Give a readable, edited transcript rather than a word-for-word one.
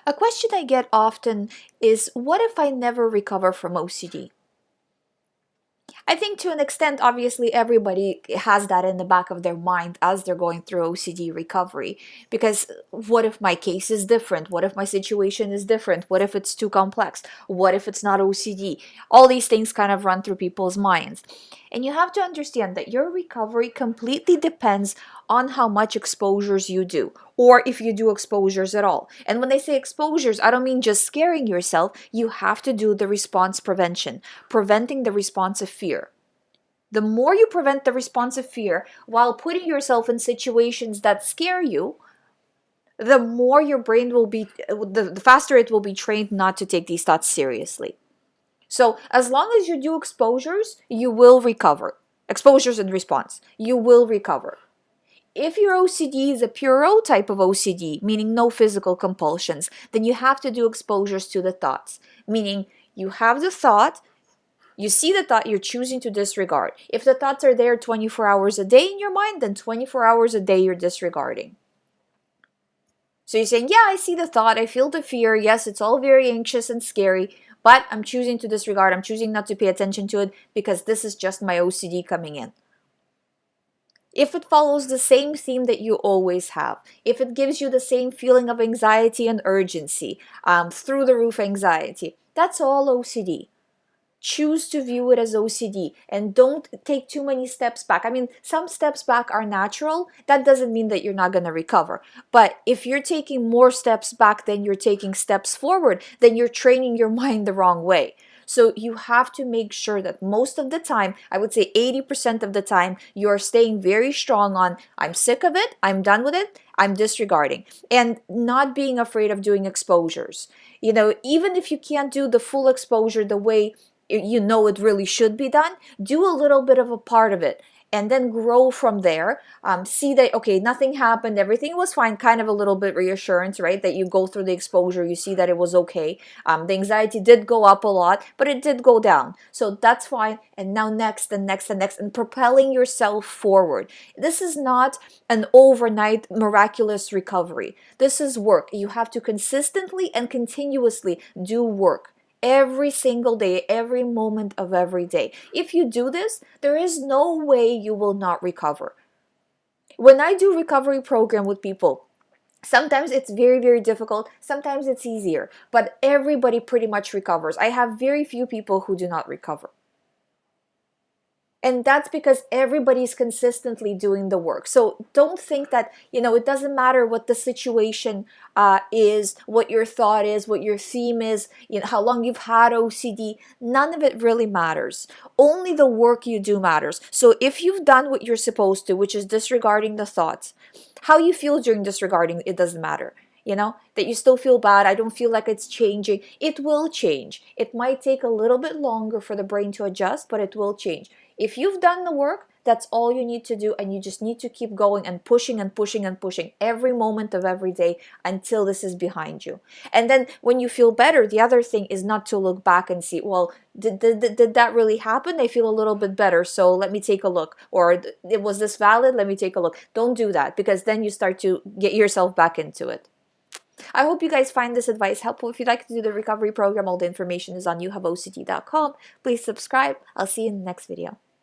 A question I get often is, what if I never recover from OCD? I think to an extent, obviously, everybody has that in the back of their mind as they're going through OCD recovery. Because what if my case is different? What if my situation is different? What if it's too complex? What if it's not OCD? All these things kind of run through people's minds. And you have to understand that your recovery completely depends on how much exposures you do, or if you do exposures at all. And when I say exposures, I don't mean just scaring yourself. You have to do the response prevention, preventing the response of fear. The more you prevent the response of fear while putting yourself in situations that scare you, the more your brain will be, the faster it will be trained not to take these thoughts seriously. So as long as you do exposures, you will recover. Exposures and response, you will recover. If your OCD is a pure O type of OCD, meaning no physical compulsions, then you have to do exposures to the thoughts, meaning you have the thought, you see the thought, you're choosing to disregard. If the thoughts are there 24 hours a day in your mind, then 24 hours a day you're disregarding. So you're saying, yeah, I see the thought, I feel the fear, yes, it's all very anxious and scary, but I'm choosing to disregard, I'm choosing not to pay attention to it because this is just my OCD coming in. If it follows the same theme that you always have, if it gives you the same feeling of anxiety and urgency, through the roof anxiety, that's all OCD. Choose to view it as OCD and don't take too many steps back. I mean, some steps back are natural. That doesn't mean that you're not going to recover. But if you're taking more steps back than you're taking steps forward, then you're training your mind the wrong way. So you have to make sure that most of the time, I would say 80% of the time, you're staying very strong on, I'm sick of it, I'm done with it, I'm disregarding, and not being afraid of doing exposures. You know, even if you can't do the full exposure the way you know it really should be done, do a little bit of a part of it and then grow from there. See that, okay, nothing happened, everything was fine, kind of a little bit reassurance, right? That you go through the exposure, you see that it was okay. The anxiety did go up a lot, but it did go down. So that's fine. And now next and next and next, and propelling yourself forward. This is not an overnight miraculous recovery. This is work. You have to consistently and continuously do work. Every single day, every moment of every day. If you do this, there is no way you will not recover. When I do recovery program with people, sometimes it's very, very difficult. Sometimes it's easier, but everybody pretty much recovers. I have very few people who do not recover. And that's because everybody's consistently doing the work. So don't think that, it doesn't matter what the situation is, what your thought is, what your theme is, how long you've had OCD. None of it really matters. Only the work you do matters. So if you've done what you're supposed to, which is disregarding the thoughts, how you feel during disregarding, it doesn't matter. That you still feel bad, I don't feel like it's changing. It will change. It might take a little bit longer for the brain to adjust, but it will change. If you've done the work, that's all you need to do, and you just need to keep going and pushing and pushing and pushing every moment of every day until this is behind you. And then when you feel better, the other thing is not to look back and see, well, did that really happen? I feel a little bit better, so let me take a look. Or was this valid? Let me take a look. Don't do that, because then you start to get yourself back into it. I hope you guys find this advice helpful. If you'd like to do the recovery program, all the information is on youhaveocd.com. Please subscribe. I'll see you in the next video.